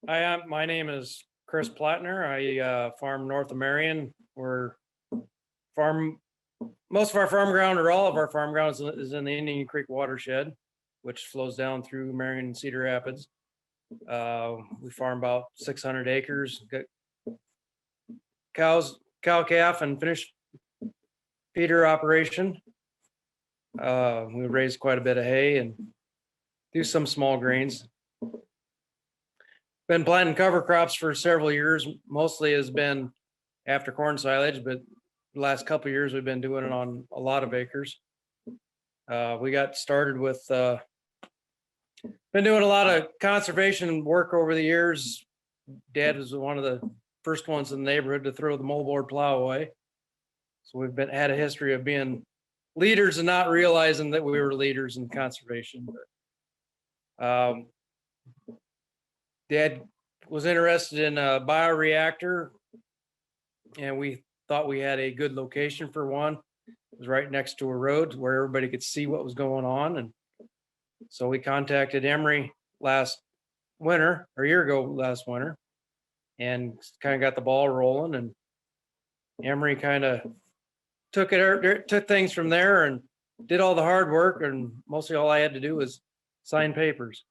Hi, my name is Chris Platner. I farm north of Marion. Most of our farm ground, or all of our farm ground, is in the Indian Creek Watershed, which flows down through Marion and Cedar Rapids. We farm about 600 acres, got cows, cow calf, and finished feeder operation. We raise quite a bit of hay and do some small grains. Been planting cover crops for several years. Mostly has been after corn silage, but the last couple of years we've been doing it on a lot of acres. We got started with been doing a lot of conservation work over the years. Dad was one of the first ones in the neighborhood to throw the moldboard plow away. So we've had a history of being leaders and not realizing that we were leaders in conservation. But, Dad was interested in a bioreactor, and we thought we had a good location for one. It was right next to a road where everybody could see what was going on. And so we contacted Emery last winter, or a year ago last winter, and kind of got the ball rolling. And Emery kind of took things from there and did all the hard work. And mostly all I had to do was sign papers.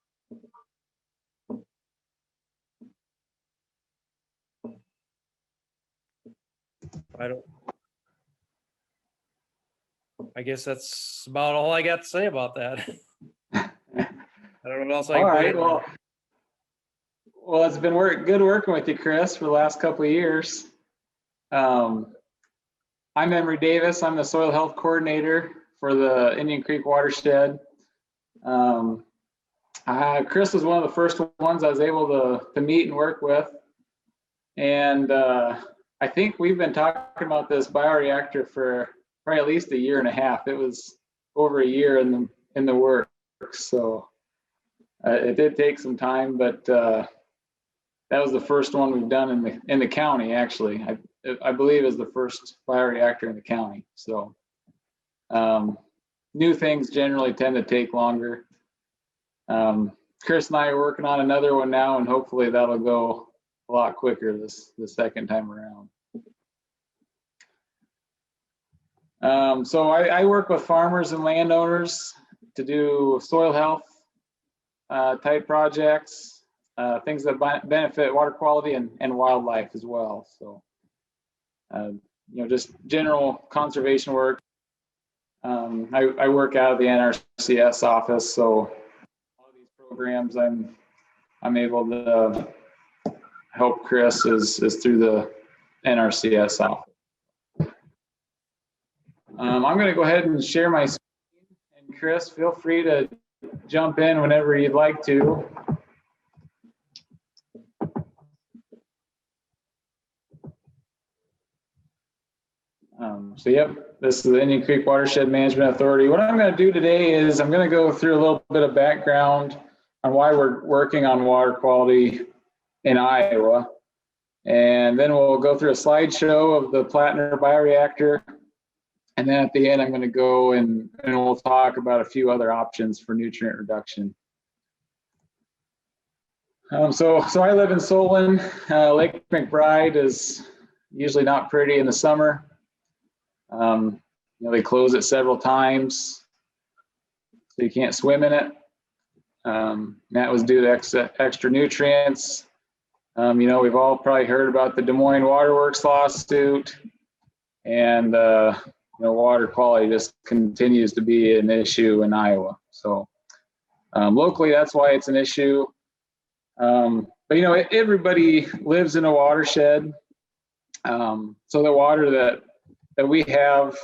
I guess that's about all I got to say about that. I don't know what else I can All right, well, it's been good working with you, Chris, for the last couple of years. I'm Emery Davis. I'm the soil health coordinator for the Indian Creek Watershed. Chris was one of the first ones I was able to meet and work with. And I think we've been talking about this bioreactor for probably at least a year and a half. It was over a year in the works, so it did take some time, but that was the first one we've done in the county. Actually, I believe is the first bioreactor in the county. So new things generally tend to take longer. Chris and I are working on another one now, and hopefully that'll go a lot quicker the second time around. So I work with farmers and landowners to do soil health type projects, things that benefit water quality and wildlife as well. So, just general conservation work. I work out of the NRCS office, so all of these programs I'm able to help Chris is through the NRCS office. I'm going to go ahead and share my screen, and Chris, feel free to jump in whenever you'd like to. So yep, this is the Indian Creek Watershed Management Authority. What I'm going to do today is I'm going to go through a little bit of background on why we're working on water quality in Iowa. And then we'll go through a slideshow of the Platner bioreactor. And then at the end, I'm going to go and we'll talk about a few other options for nutrient reduction. So I live in Solon. Lake McBride is usually not pretty in the summer. They close it several times, so you can't swim in it. That was due to extra nutrients. We've all probably heard about the Des Moines Waterworks lawsuit, and water quality just continues to be an issue in Iowa. So locally, that's why it's an issue. But everybody lives in a watershed. So the water that we have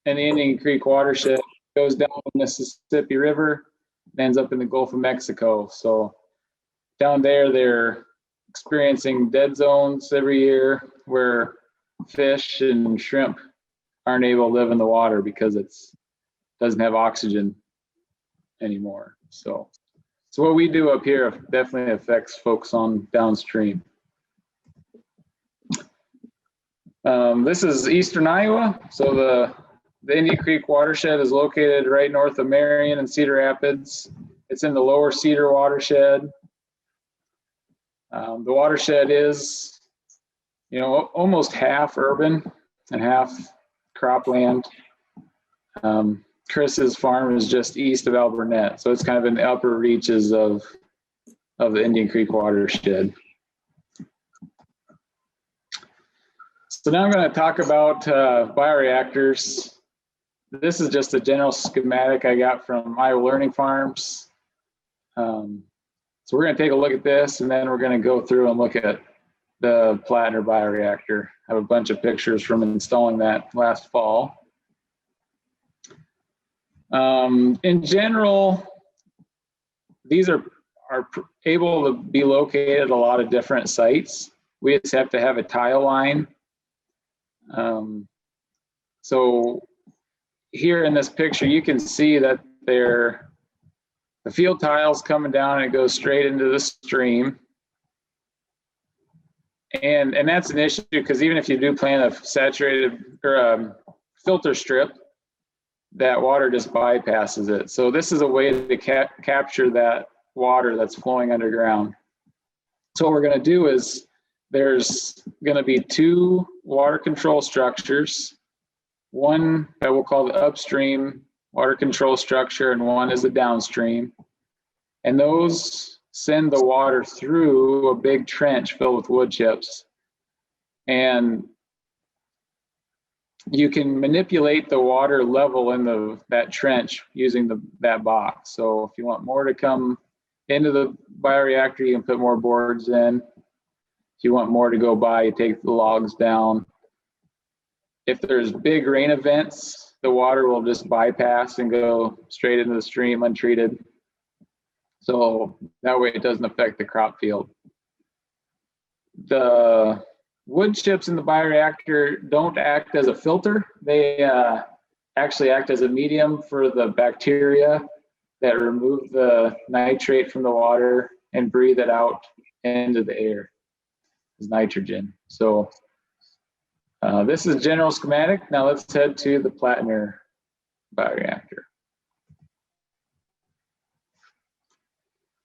in the Indian Creek watershed goes down the Mississippi River and ends up in the Gulf of Mexico. So down there, they're experiencing dead zones every year where fish and shrimp aren't able to live in the water because it doesn't have oxygen anymore. So what we do up here definitely affects folks on downstream. This is eastern Iowa. So the Indian Creek watershed is located right north of Marion and Cedar Rapids. It's in the lower Cedar watershed. The watershed is, you know, almost half urban and half cropland. Chris's farm is just east of Alburnett, so it's kind of in the upper reaches of the Indian Creek watershed. So now I'm going to talk about bioreactors. This is just a general schematic I got from Iowa Learning Farms. So we're going to take a look at this, and then we're going to go through and look at the Platner bioreactor. I have a bunch of pictures from installing that last fall. In general, these are able to be located at a lot of different sites. We just have to have a tile line. So here in this picture, you can see that the field tile's coming down and it goes straight into the stream. And that's an issue because even if you do plant a saturated or a filter strip, that water just bypasses it. So this is a way to capture that water that's flowing underground. So what we're going to do is there's going to be 2 water control structures, one that we'll call the upstream water control structure and one is the downstream. And those send the water through a big trench filled with wood chips. And you can manipulate the water level in that trench using that box. So if you want more to come into the bioreactor, you can put more boards in. If you want more to go by, you take the logs down. If there's big rain events, the water will just bypass and go straight into the stream untreated. So that way it doesn't affect the crop field. The wood chips in the bioreactor don't act as a filter. They actually act as a medium for the bacteria that remove the nitrate from the water and breathe it out into the air as nitrogen. So this is general schematic. Now let's head to the Platner bioreactor.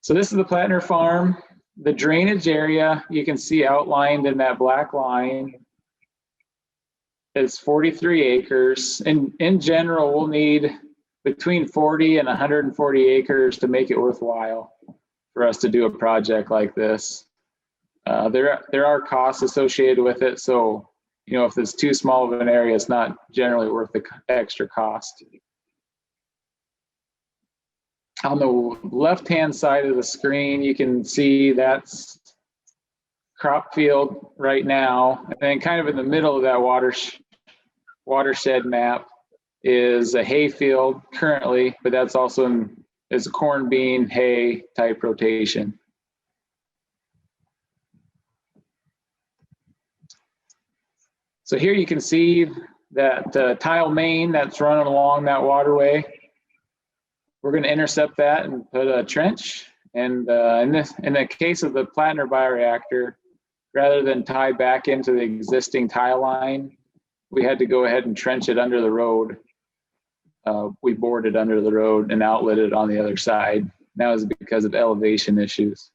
So this is the Platner farm. The drainage area you can see outlined in that black line is 43 acres. And in general, we'll need between 40 and 140 acres to make it worthwhile for us to do a project like this. There are costs associated with it. So, you know, if it's too small of an area, it's not generally worth the extra cost. On the left-hand side of the screen, you can see that's crop field right now. And then kind of in the middle of that watershed map is a hay field currently, but that's also is a corn, bean, hay type rotation. So here you can see that tile main that's running along that waterway. We're going to intercept that and put a trench. And in the case of the Platner bioreactor, rather than tie back into the existing tile line, we had to go ahead and trench it under the road. We bored it under the road and outlet it on the other side. That was because of elevation issues.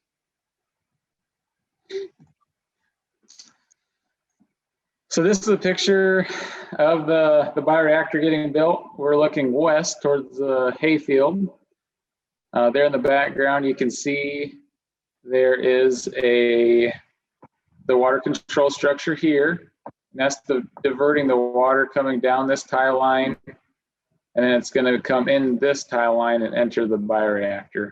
So this is a picture of the bioreactor getting built. We're looking west towards the hayfield. There in the background, you can see there is the water control structure here. And that's diverting the water coming down this tile line. And then it's going to come in this tile line and enter the bioreactor.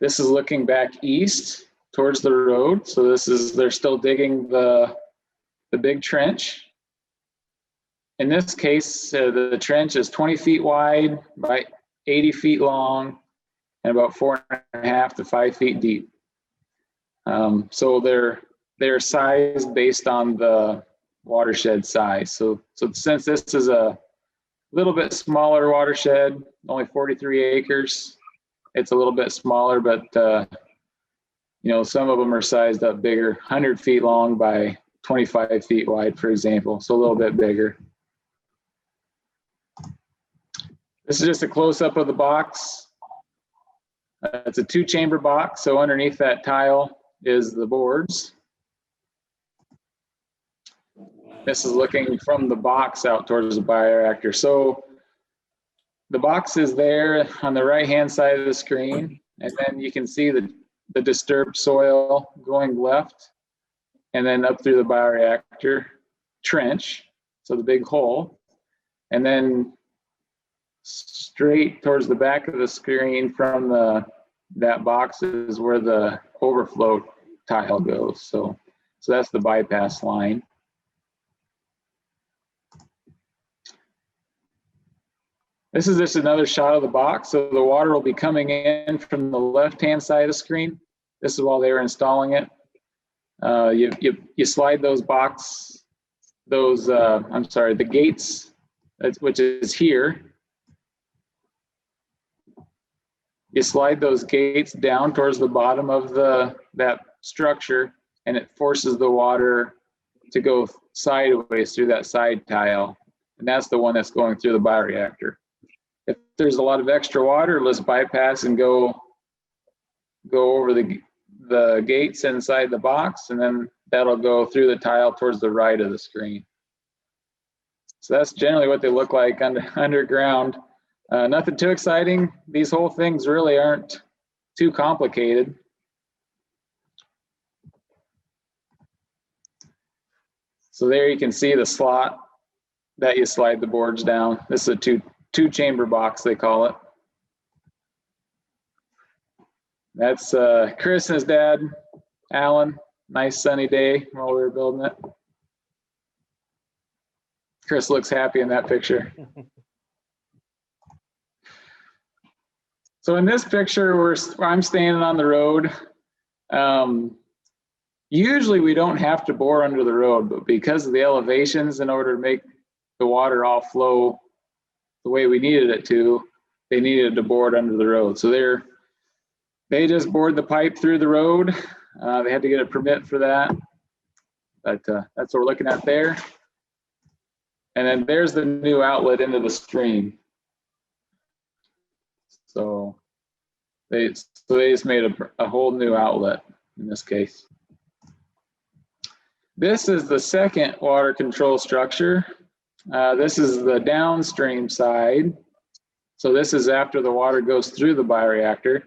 This is looking back east towards the road. So they're still digging the big trench. In this case, the trench is 20 feet wide by 80 feet long and about 4.5 to 5 feet deep. So they're sized based on the watershed size. So since this is a little bit smaller watershed, only 43 acres, it's a little bit smaller, but you know, some of them are sized up bigger, 100 feet long by 25 feet wide, for example, so a little bit bigger. This is just a close-up of the box. It's a 2-chamber box, so underneath that tile is the boards. This is looking from the box out towards the bioreactor. So the box is there on the right-hand side of the screen, and then you can see the disturbed soil going left, and then up through the bioreactor trench, so the big hole, and then straight towards the back of the screen from that box is where the overflow tile goes. So that's the bypass line. This is just another shot of the box. So the water will be coming in from the left-hand side of the screen. This is while they were installing it. You slide those the gates, which is here. You slide those gates down towards the bottom of that structure, and it forces the water to go sideways through that side tile. And that's the one that's going through the bioreactor. If there's a lot of extra water, let's bypass and go over the gates inside the box, and then that'll go through the tile towards the right of the screen. So that's generally what they look like underground. Nothing too exciting. These whole things really aren't too complicated. So there you can see the slot that you slide the boards down. This is a two-chamber box, they call it. That's Chris and his dad, Alan. Nice sunny day while we were building it. Chris looks happy in that picture. So in this picture, I'm standing on the road. Usually we don't have to bore under the road, but because of the elevations, in order to make the water all flow the way we needed it to, they needed to bore it under the road. So they just bored the pipe through the road. They had to get a permit for that, but that's what we're looking at there. And then there's the new outlet into the stream. So they just made a whole new outlet in this case. This is the second water control structure. This is the downstream side. So this is after the water goes through the bioreactor.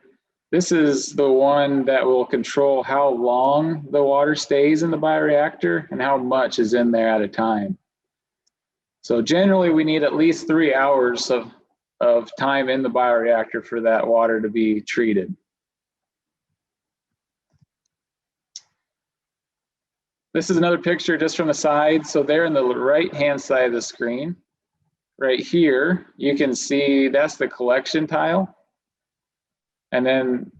This is the one that will control how long the water stays in the bioreactor and how much is in there at a time. So generally we need at least 3 hours of time in the bioreactor for that water to be treated. This is another picture just from the side. So there in the right-hand side of the screen, right here, you can see that's the collection tile. And then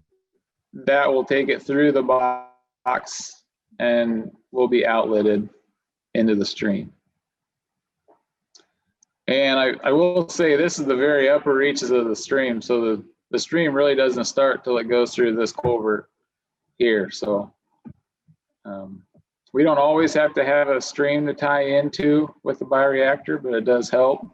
that will take it through the box and will be outletted into the stream. And I will say this is the very upper reaches of the stream. So the stream really doesn't start till it goes through this culvert here. So we don't always have to have a stream to tie into with the bioreactor, but it does help.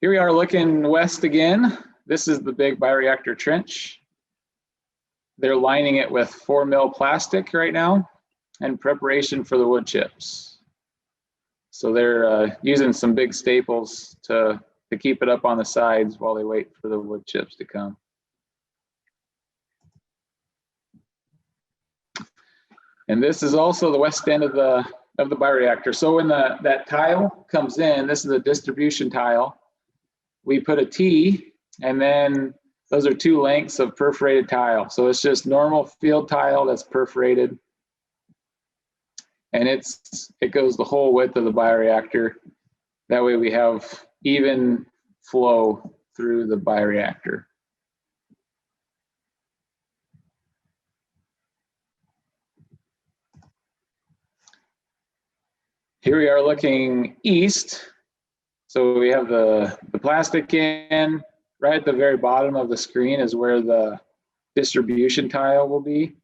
Here we are looking west again. This is the big bioreactor trench. They're lining it with 4 mil plastic right now in preparation for the wood chips. So they're using some big staples to keep it up on the sides while they wait for the wood chips to come. And this is also the west end of the bioreactor. So when that tile comes in, this is a distribution tile. We put a T, and then those are 2 lengths of perforated tile. So it's just normal field tile that's perforated. And it goes the whole width of the bioreactor. That way we have even flow through the bioreactor. Here we are looking east. So we have the plastic in. Right at the very bottom of the screen is where the distribution tile will be.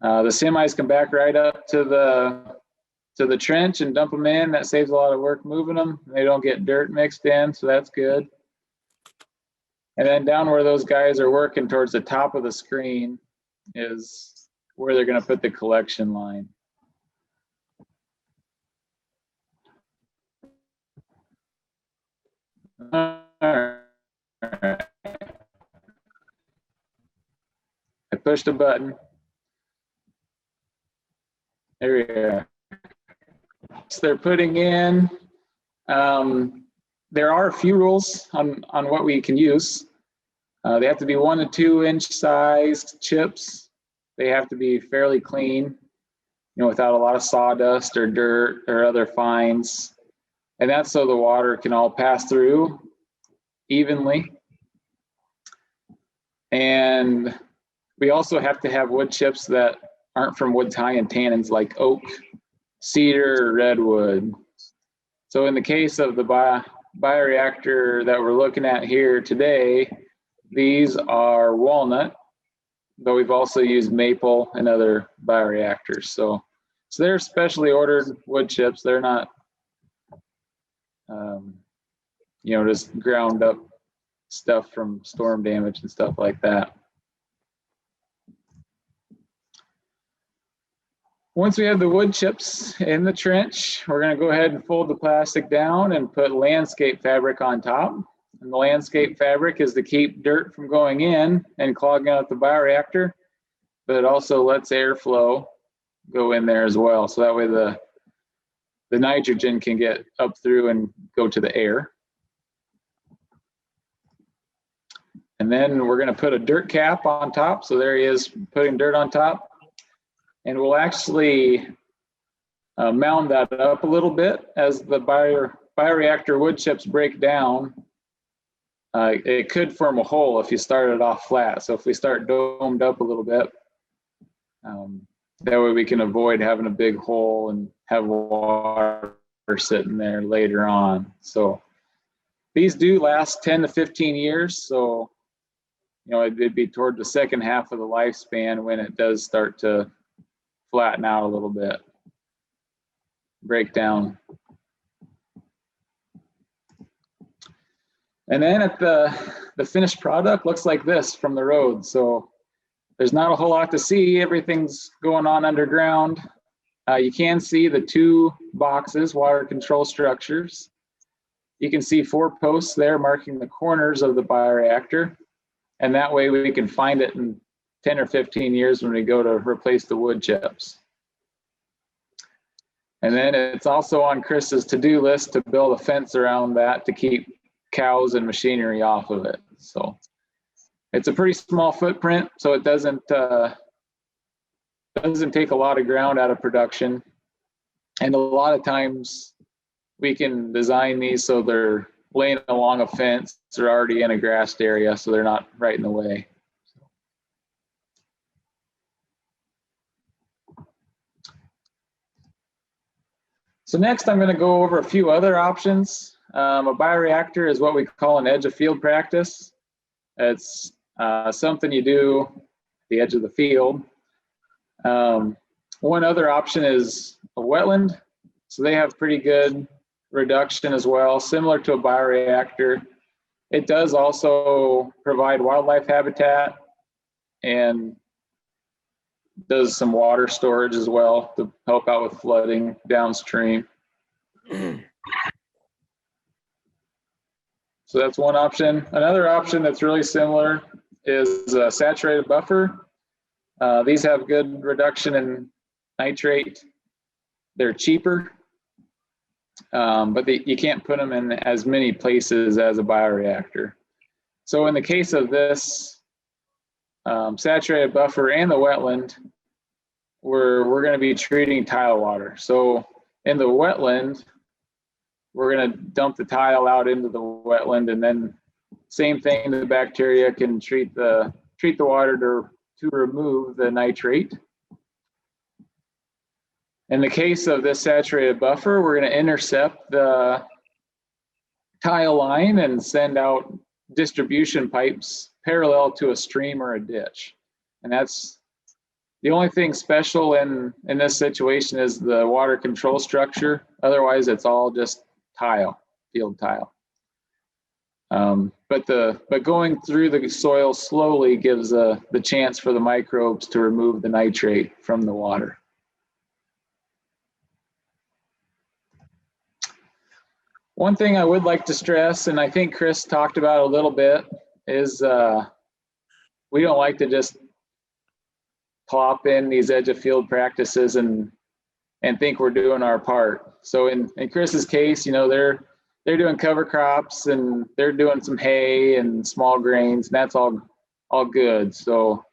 The semis come back right up to to the trench and dump them in. That saves a lot of work moving them. They don't get dirt mixed in, so that's good. And then down where those guys are working towards the top of the screen is where they're going to put the collection line. All right. I pushed a button. There we go. So they're putting in, there are a few rules on what we can use. They have to be 1 to 2 inch sized chips. They have to be fairly clean, without a lot of sawdust or dirt or other fines. And that's so the water can all pass through evenly. And we also have to have wood chips that aren't from wood high in tannins like oak, cedar, or redwood. So in the case of the bioreactor that we're looking at here today, these are walnut, but we've also used maple and other bioreactors. So they're specially ordered wood chips. They're not, just ground up stuff from storm damage and stuff like that. Once we have the wood chips in the trench, we're going to go ahead and fold the plastic down and put landscape fabric on top. And the landscape fabric is to keep dirt from going in and clogging out the bioreactor, but it also lets airflow go in there as well. So that way the nitrogen can get up through and go to the air. And then we're going to put a dirt cap on top. So there he is putting dirt on top. And we'll actually mound that up a little bit as the bioreactor wood chips break down. It could form a hole if you start it off flat. So if we start domed up a little bit, that way we can avoid having a big hole and have water sitting there later on. So these do last 10 to 15 years. So, it'd be toward the second half of the lifespan when it does start to flatten out a little bit, break down. And then at the finished product looks like this from the road. So there's not a whole lot to see. Everything's going on underground. You can see the 2 boxes, water control structures. You can see 4 posts there marking the corners of the bioreactor. And that way we can find it in 10 or 15 years when we go to replace the wood chips. And then it's also on Chris's to-do list to build a fence around that to keep cows and machinery off of it. So it's a pretty small footprint, so it doesn't take a lot of ground out of production. And a lot of times we can design these so they're laying along a fence, they're already in a grassed area, so they're not right in the way. So next I'm going to go over a few other options. A bioreactor is what we call an edge of field practice. It's something you do at the edge of the field. One other option is a wetland. So they have pretty good reduction as well, similar to a bioreactor. It does also provide wildlife habitat and does some water storage as well to help out with flooding downstream. So that's one option. Another option that's really similar is a saturated buffer. These have good reduction in nitrate. They're cheaper, but you can't put them in as many places as a bioreactor. So in the case of this saturated buffer and the wetland, we're going to be treating tile water. So in the wetland, we're going to dump the tile out into the wetland, and then same thing, the bacteria can treat the water to remove the nitrate. In the case of this saturated buffer, we're going to intercept the tile line and send out distribution pipes parallel to a stream or a ditch. And that's The only thing special in this situation is the water control structure. Otherwise, it's all just tile, field tile. But going through the soil slowly gives the chance for the microbes to remove the nitrate from the water. One thing I would like to stress, and I think Chris talked about a little bit, is we don't like to just plop in these edge of field practices and think we're doing our part. So in Chris's case, you know, they're doing cover crops and they're doing some hay and small grains, and that's all good. So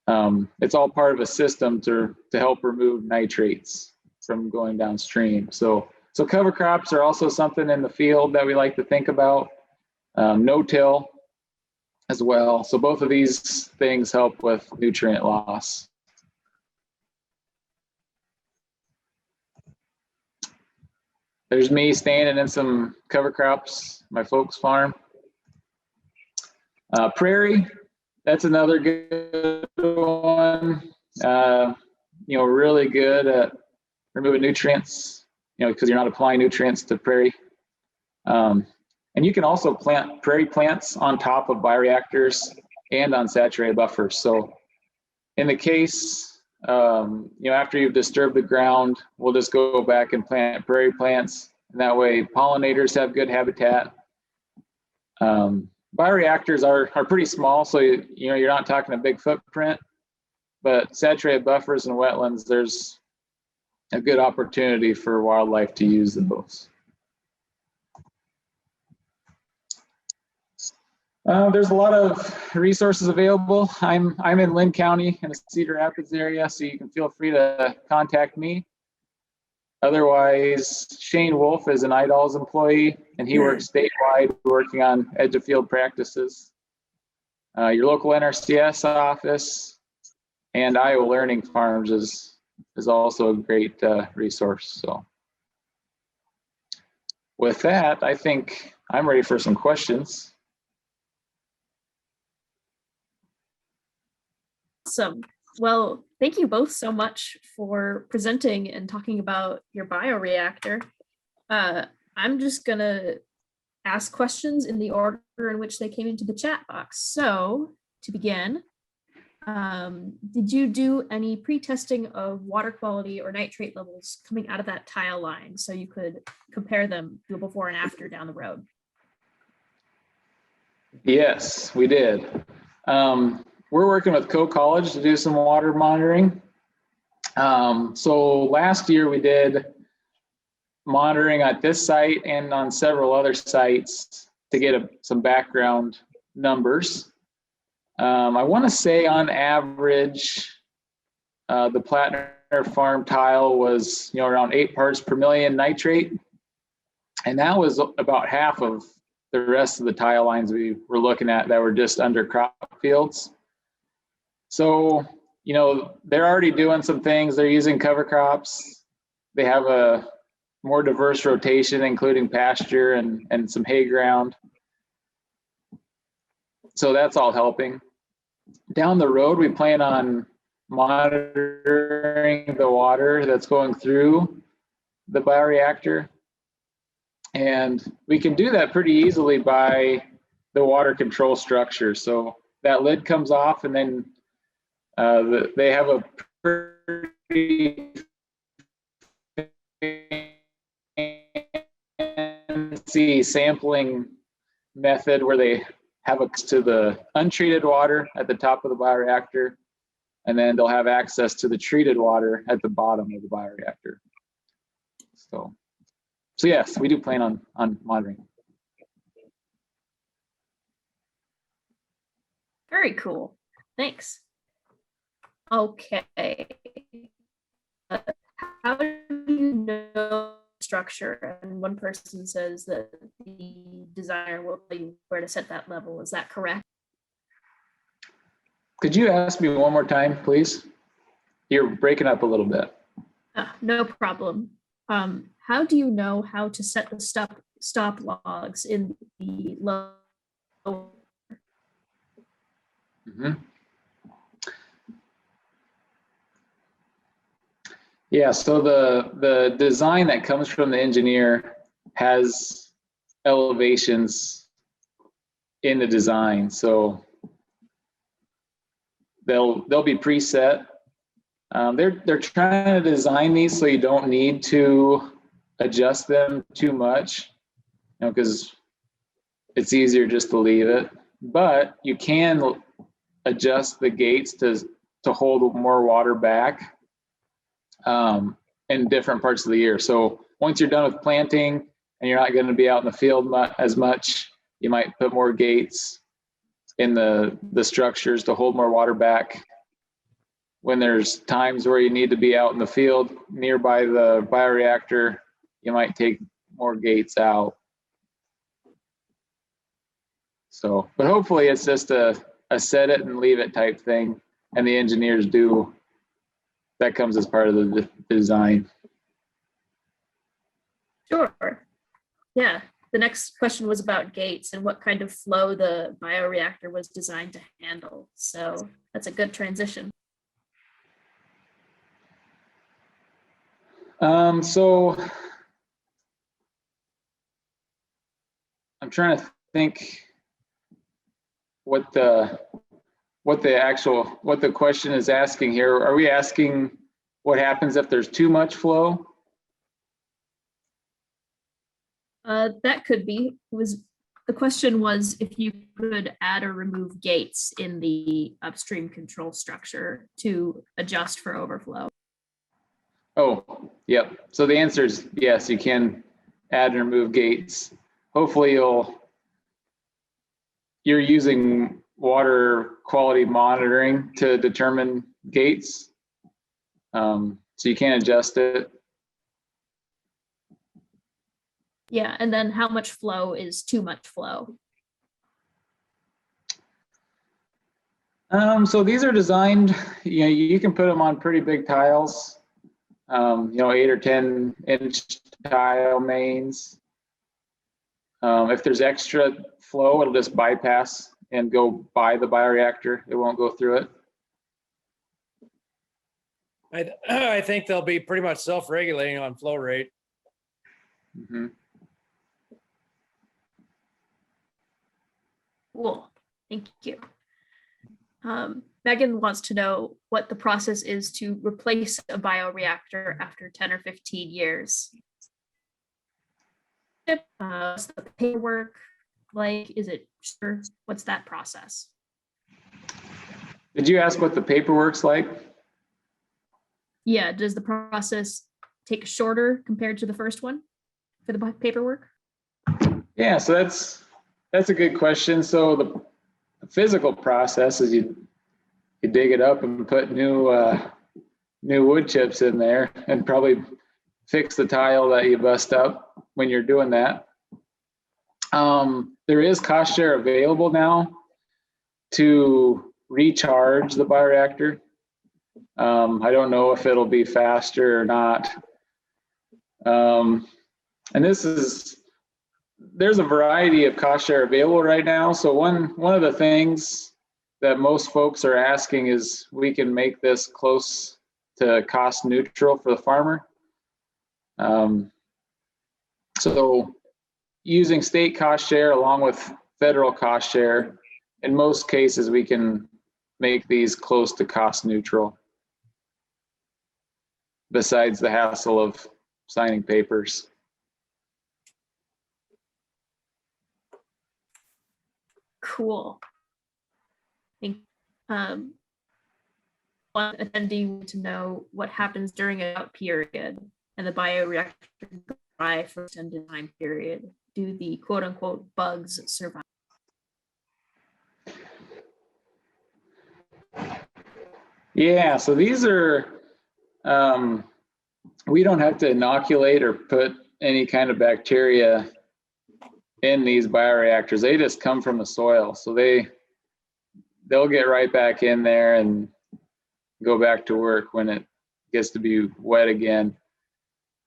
it's all part of a system to help remove nitrates from going downstream. So cover crops are also something in the field that we like to think about. No-till as well. So both of these things help with nutrient loss. There's me standing in some cover crops, my folks' farm. Prairie, that's another good one. You know, really good at removing nutrients, you know, because you're not applying nutrients to prairie. And you can also plant prairie plants on top of bioreactors and on saturated buffers. So in the case, you know, after you've disturbed the ground, we'll just go back and plant prairie plants. And that way pollinators have good habitat. Bioreactors are pretty small, so you know, you're not talking a big footprint, but saturated buffers and wetlands, there's a good opportunity for wildlife to use those. There's a lot of resources available. I'm in Linn County in the Cedar Rapids area, so you can feel free to contact me. Otherwise, Shane Wolf is an IDOLS employee, and he works statewide working on edge of field practices. Your local NRCS office and Iowa Learning Farms is also a great resource. So with that, I think I'm ready for some questions. Awesome. Well, thank you both so much for presenting and talking about your bioreactor. I'm just gonna ask questions in the order in which they came into the chat box. So to begin, did you do any pre-testing of water quality or nitrate levels coming out of that tile line so you could compare them, do a before and after down the road? Yes, we did. We're working with Co College to do some water monitoring. So last year we did monitoring at this site and on several other sites to get some background numbers. I want to say on average, the Platner farm tile was, you know, around 8 parts per million nitrate, and that was about half of the rest of the tile lines we were looking at that were just under crop fields. So, you know, they're already doing some things. They're using cover crops. They have a more diverse rotation, including pasture and some hay ground. So that's all helping. Down the road, we plan on monitoring the water that's going through the bioreactor. And we can do that pretty easily by the water control structure. So that lid comes off, and then they have a pretty fancy sampling method where they have access to the untreated water at the top of the bioreactor, and then they'll have access to the treated water at the bottom of the bioreactor. So yes, we do plan on monitoring. Very cool. Thanks. Okay. How do you know structure? And one person says that the designer will tell you where to set that level. Is that correct? Could you ask me one more time, please? You're breaking up a little bit. No problem. How do you know how to set the stop logs in the low? Yeah, so the design that comes from the engineer has elevations in the design, so they'll be preset. They're trying to design these so you don't need to adjust them too much, you know, because it's easier just to leave it. But you can adjust the gates to hold more water back in different parts of the year. So once you're done with planting and you're not going to be out in the field as much, you might put more gates in the structures to hold more water back. When there's times where you need to be out in the field nearby the bioreactor, you might take more gates out. So, but hopefully it's just a set it and leave it type thing, and the engineers do. That comes as part of the design. Sure. Yeah. The next question was about gates and what kind of flow the bioreactor was designed to handle. So that's a good transition. So I'm trying to think what the question is asking here. Are we asking what happens if there's too much flow? That could be. The question was if you could add or remove gates in the upstream control structure to adjust for overflow. Oh, yep. So the answer is yes, you can add and remove gates. Hopefully you're using water quality monitoring to determine gates. So you can adjust it. Yeah, and then how much flow is too much flow? So these are designed, you can put them on pretty big tiles, 8 or 10 inch tile mains. If there's extra flow, it'll just bypass and go by the bioreactor. It won't go through it. I think they'll be pretty much self-regulating on flow rate. Mm-hmm. Cool, thank you. Megan wants to know what the process is to replace a bioreactor after 10 or 15 years. What's the paperwork like? Is it sure? What's that process? Did you ask what the paperwork's like? Yeah, does the process take shorter compared to the first one for the paperwork? Yeah, so that's a good question. So the physical process is you dig it up and put new wood chips in there and probably fix the tile that you bust up when you're doing that. There is cost share available now to recharge the bioreactor. I don't know if it'll be faster or not. And there's a variety of cost share available right now. So one of the things that most folks are asking is we can make this close to cost neutral for the farmer. So using state cost share along with federal cost share, in most cases we can make these close to cost neutral, besides the hassle of signing papers. Cool. One attendee wanted to know what happens during a drought period and the bioreactor dry for extended time period. Do the quote unquote bugs survive? Yeah, so these are, we don't have to inoculate or put any kind of bacteria in these bioreactors. They just come from the soil. So they'll get right back in there and go back to work when it gets to be wet again.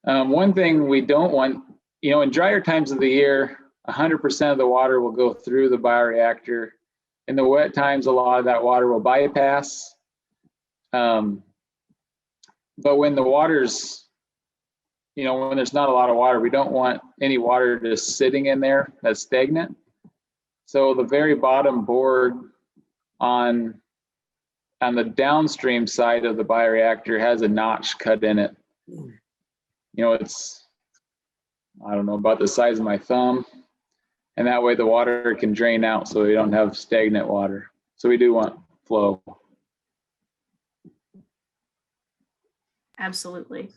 One thing we don't want, in drier times of the year, 100% of the water will go through the bioreactor. In the wet times, a lot of that water will bypass. But when the water's, when there's not a lot of water, we don't want any water just sitting in there that's stagnant. So the very bottom board on the downstream side of the bioreactor has a notch cut in it. It's, I don't know, about the size of my thumb. And that way the water can drain out so we don't have stagnant water. So we do want flow. Absolutely.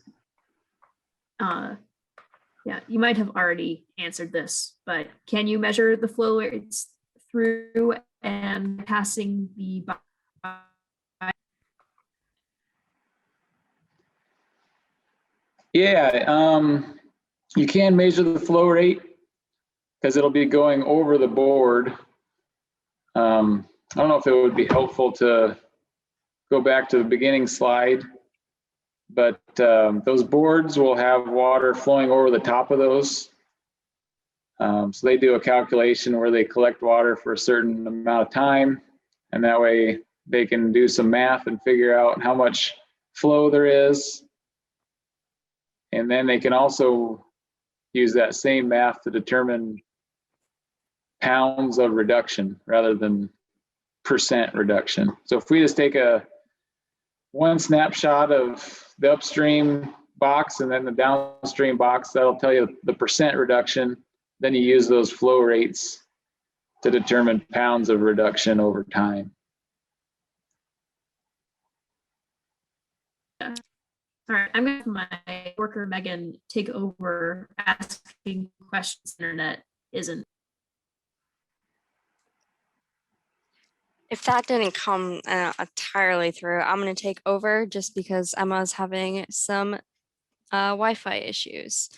Yeah, you might have already answered this, but can you measure the flow rates through and passing the Yeah, you can measure the flow rate because it'll be going over the board. I don't know if it would be helpful to go back to the beginning slide, but those boards will have water flowing over the top of those. So they do a calculation where they collect water for a certain amount of time, and that way they can do some math and figure out how much flow there is. And then they can also use that same math to determine pounds of reduction rather than percent reduction. So if we just take one snapshot of the upstream box and then the downstream box, that'll tell you the percent reduction. Then you use those flow rates to determine pounds of reduction over time. All right, I'm going to have my worker Megan take over asking questions the internet isn't. If that didn't come entirely through, I'm going to take over just because Emma's having some Wi-Fi issues.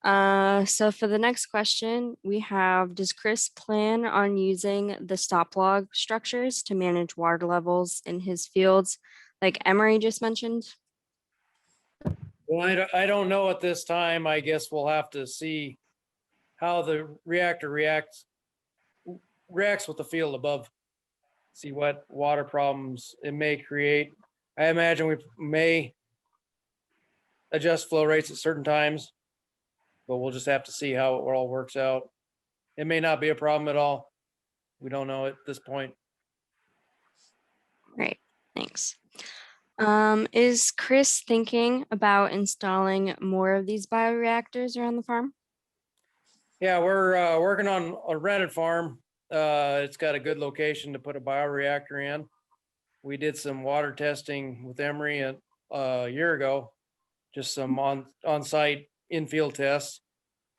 So for the next question, we have, does Chris plan on using the stop log structures to manage water levels in his fields like Emery just mentioned? Well, I don't know at this time. I guess we'll have to see how the reactor reacts with the field above. See what water problems it may create. I imagine we may adjust flow rates at certain times, but we'll just have to see how it all works out. It may not be a problem at all. We don't know at this point. Great, thanks. Is Chris thinking about installing more of these bioreactors around the farm? Yeah, we're working on a rented farm. It's got a good location to put a bioreactor in. We did some water testing with Emery a year ago, just some on-site infield tests.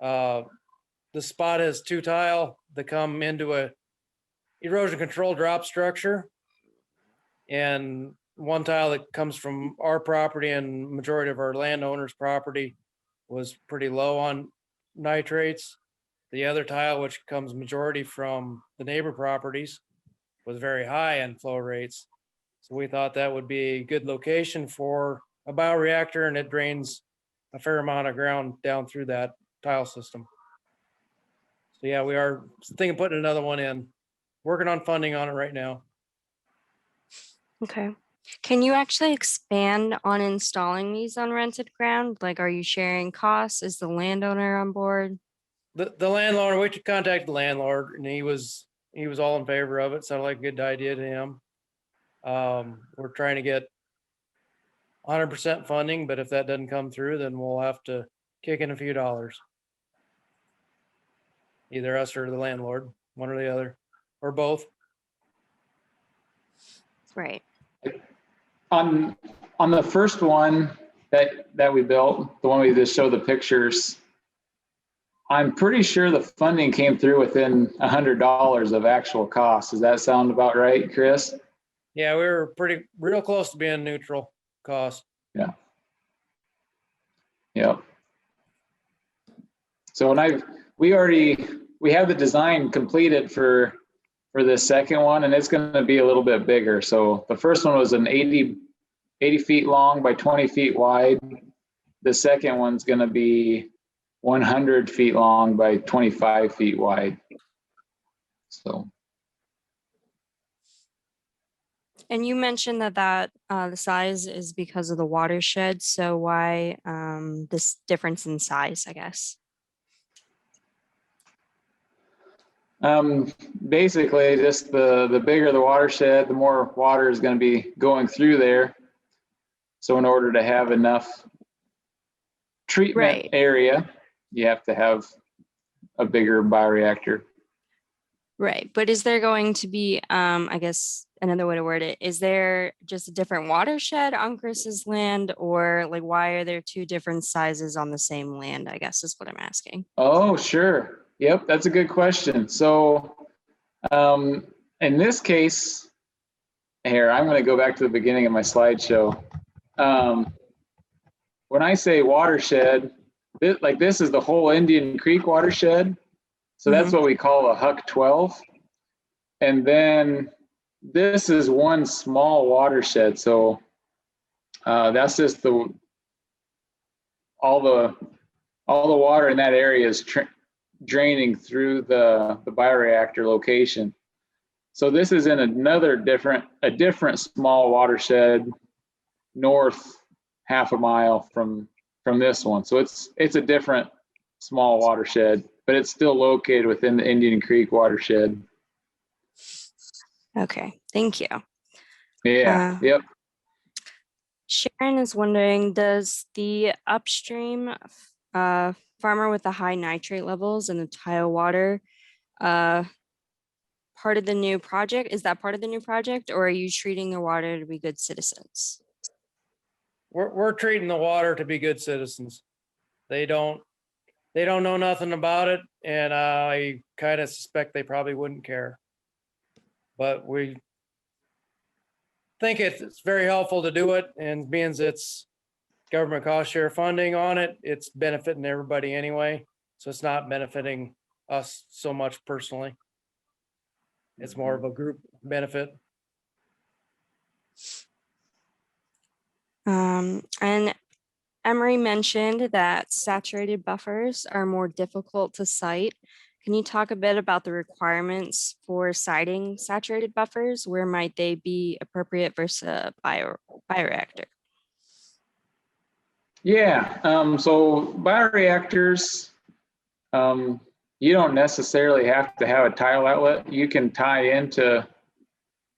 The spot has 2 tile that come into a erosion control drop structure, and 1 tile that comes from our property, and majority of our landowners' property was pretty low on nitrates. The other tile, which comes majority from the neighbor properties, was very high in flow rates. So we thought that would be a good location for a bioreactor, and it drains a fair amount of ground down through that tile system. So yeah, we are thinking of putting another one in. Working on funding on it right now. Okay. Can you actually expand on installing these on rented ground? Like, are you sharing costs? Is the landowner on board? The landlord, we contacted the landlord, and he was all in favor of it. Sounded like a good idea to him. We're trying to get 100% funding, but if that doesn't come through, then we'll have to kick in a few dollars. Either us or the landlord, one or the other, or both. Right. On the first one that we built, the one we just showed the pictures, I'm pretty sure the funding came through within $100 of actual cost. Does that sound about right, Chris? Yeah, we were real close to being neutral cost. Yeah. Yep. So we have the design completed for the second one, and it's going to be a little bit bigger. So the first one was an 80 feet long by 20 feet wide. The second one's going to be 100 feet long by 25 feet wide. So. And you mentioned that the size is because of the watershed. So why this difference in size, I guess? Basically, just the bigger the watershed, the more water is going to be going through there. So in order to have enough treatment Right. area, you have to have a bigger bioreactor. Right. But is there going to be, I guess another way to word it, is there just a different watershed on Chris's land, or like why are there two different sizes on the same land, I guess is what I'm asking. Oh, sure. Yep, that's a good question. So in this case, here, I'm going to go back to the beginning of my slideshow. When I say watershed, this is the whole Indian Creek watershed. So that's what we call a Huck 12. And then this is one small watershed. So that's just all the water in that area is draining through the bioreactor location. So this is in a different small watershed north half a mile from this one. So it's a different small watershed, but it's still located within the Indian Creek watershed. Okay, thank you. Yeah, yep. Sharon is wondering, does the upstream farmer with the high nitrate levels and the tile water part of the new project? Is that part of the new project, or are you treating the water to be good citizens? We're treating the water to be good citizens. They don't know nothing about it, and I kind of suspect they probably wouldn't care. But we think it's very helpful to do it, and being it's government cost share funding on it, it's benefiting everybody anyway. So it's not benefiting us so much personally. It's more of a group benefit. And Emery mentioned that saturated buffers are more difficult to site. Can you talk a bit about the requirements for siting saturated buffers? Where might they be appropriate versus a bioreactor? Yeah, so bioreactors, you don't necessarily have to have a tile outlet. You can tie into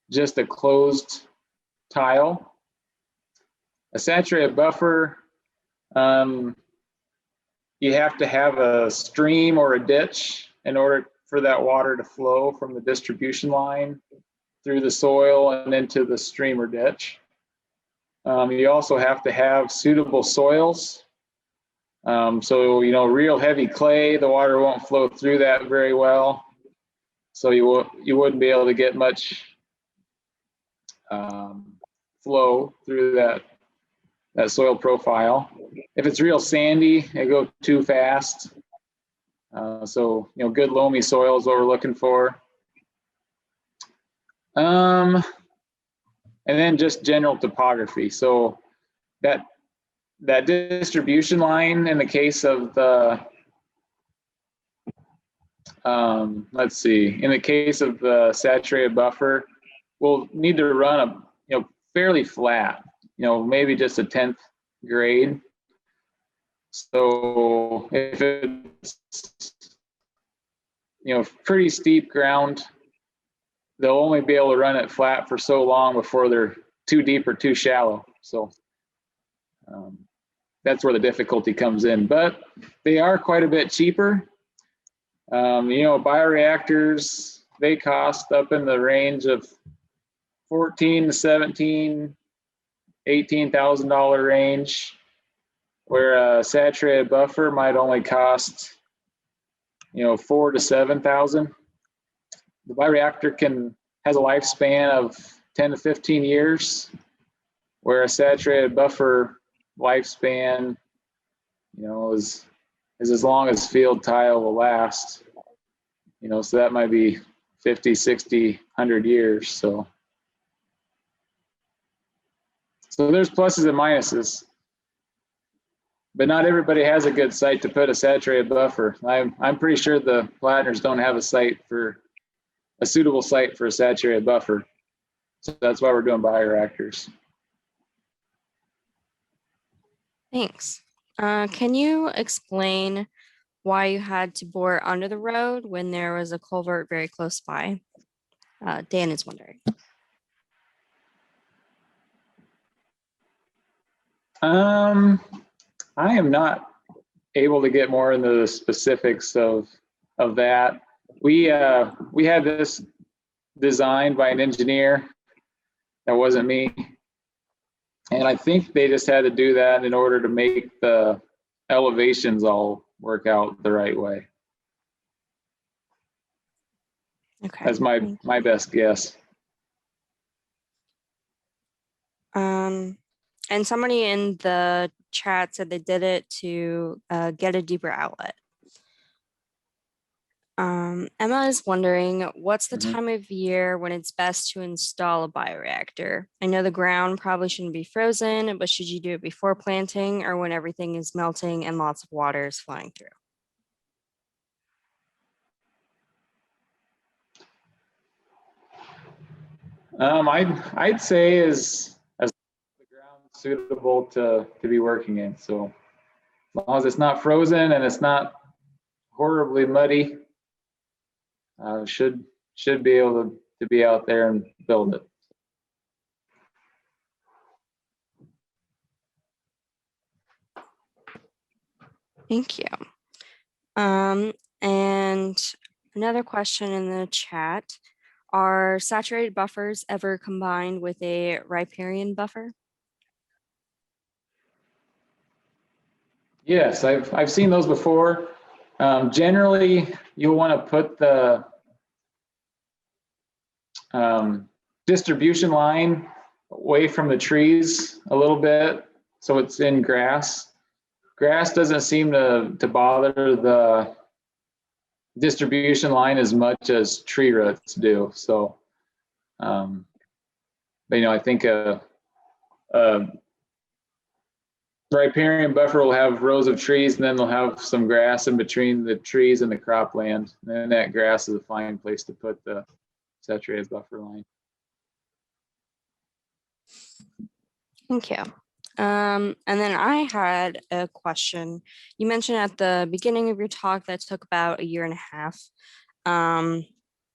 just a closed tile. A saturated buffer, you have to have a stream or a ditch in order for that water to flow from the distribution line through the soil and into the stream or ditch. You also have to have suitable soils. So, real heavy clay, the water won't flow through that very well. So you wouldn't be able to get much flow through that soil profile. If it's real sandy, it goes too fast. So, good loamy soil is what we're looking for. And then just general topography. So that distribution line in the case of the, let's see, in the case of the saturated buffer, we'll need to run fairly flat, maybe just a 10th grade. So if it's, pretty steep ground, they'll only be able to run it flat for so long before they're too deep or too shallow. So that's where the difficulty comes in, but they are quite a bit cheaper. Bioreactors, they cost up in the range of $14,000 to $17,000, $18,000 range, where a saturated buffer might only cost, $4,000 to $7,000. The bioreactor has a lifespan of 10 to 15 years, where a saturated buffer lifespan, is as long as field tile will last. So that might be 50, 60, 100 years. So there's pluses and minuses, but not everybody has a good site to put a saturated buffer. I'm pretty sure the Platners don't have a suitable site for a saturated buffer. So that's why we're doing bioreactors. Thanks. Can you explain why you had to bore under the road when there was a culvert very close by? Dan is wondering. I am not able to get more into the specifics of that. We had this designed by an engineer. That wasn't me. And I think they just had to do that in order to make the elevations all work out the right way. Okay. That's my best guess. And somebody in the chat said they did it to get a deeper outlet. Emma is wondering, what's the time of year when it's best to install a bioreactor? I know the ground probably shouldn't be frozen, but should you do it before planting or when everything is melting and lots of water is flowing through? I'd say is as the ground suitable to be working in. So as long as it's not frozen and it's not horribly muddy, should be able to be out there and build it. Thank you. And another question in the chat, are saturated buffers ever combined with a riparian buffer? Yes, I've seen those before. Generally, you'll want to put the distribution line away from the trees a little bit, so it's in grass. Grass doesn't seem to bother the distribution line as much as tree roots do. So, but, I think a riparian buffer will have rows of trees, and then they'll have some grass in between the trees and the cropland. And then that grass is a fine place to put the saturated buffer line. Thank you. And then I had a question. You mentioned at the beginning of your talk that took about 1.5 years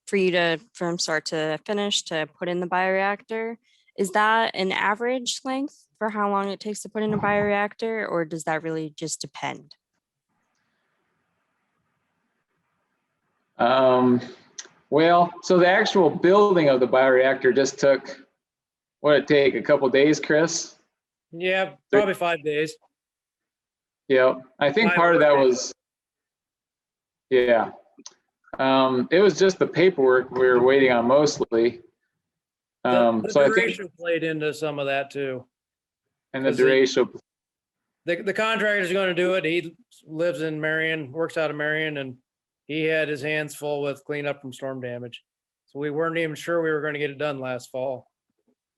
for you to, from start to finish, to put in the bioreactor. Is that an average length for how long it takes to put in a bioreactor, or does that really just depend? Well, so the actual building of the bioreactor just took, what did it take, a couple days, Chris? Yeah, probably 5 days. Yeah, I think part of that was, yeah. It was just the paperwork we were waiting on mostly. The So I think, duration played into some of that too. and the duration. The contractor is going to do it. He lives in Marion, works out of Marion, and he had his hands full with cleanup from storm damage. So we weren't even sure we were going to get it done last fall,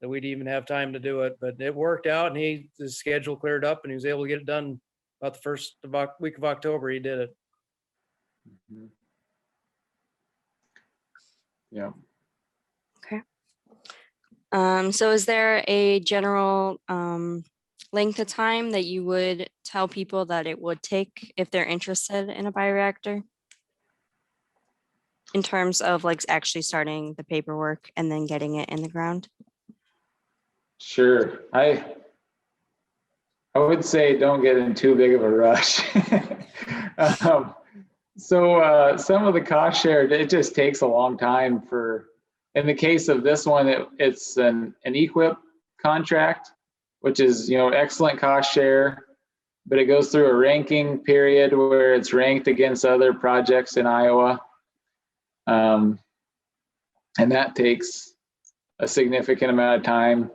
that we'd even have time to do it. But it worked out, and his schedule cleared up, and he was able to get it done about the first week of October. He did it. Yeah. Okay. So is there a general length of time that you would tell people that it would take if they're interested in a bioreactor? In terms of like actually starting the paperwork and then getting it in the ground? Sure. I would say don't get in too big of a rush. So some of the cost share, it just takes a long time for, in the case of this one, it's an EQIP contract, which is, excellent cost share, but it goes through a ranking period where it's ranked against other projects in Iowa. And that takes a significant amount of time.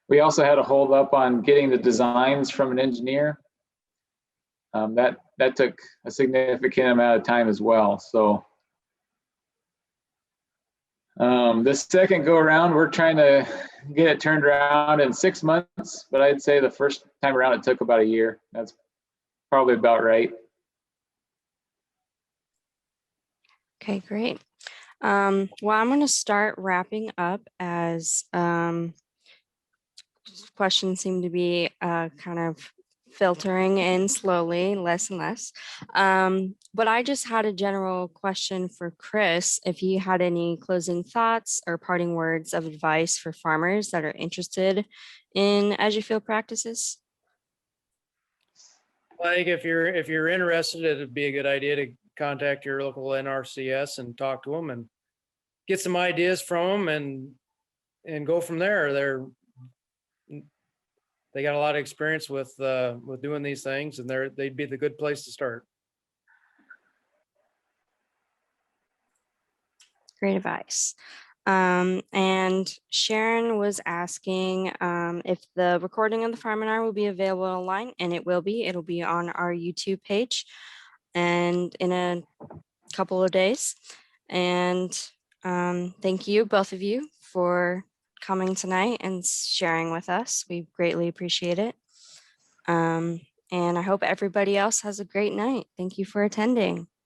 We also had a hold up on getting the designs from an engineer. That took a significant amount of time as well. So the second go around, we're trying to get it turned around in 6 months, but I'd say the first time around it took about 1 year. That's probably about right. Okay, great. Well, I'm going to start wrapping up as questions seem to be kind of filtering in slowly, less and less. But I just had a general question for Chris, if he had any closing thoughts or parting words of advice for farmers that are interested in edge-of-field practices. I think if you're interested, it'd be a good idea to contact your local NRCS and talk to them and get some ideas from them and go from there. They got a lot of experience with doing these things, and they'd be the good place to start. Great advice. And Sharon was asking if the recording of the Farminar will be available online, and it will be. It'll be on our YouTube page and in a couple of days. And thank you, both of you, for coming tonight and sharing with us. We greatly appreciate it. And I hope everybody else has a great night. Thank you for attending.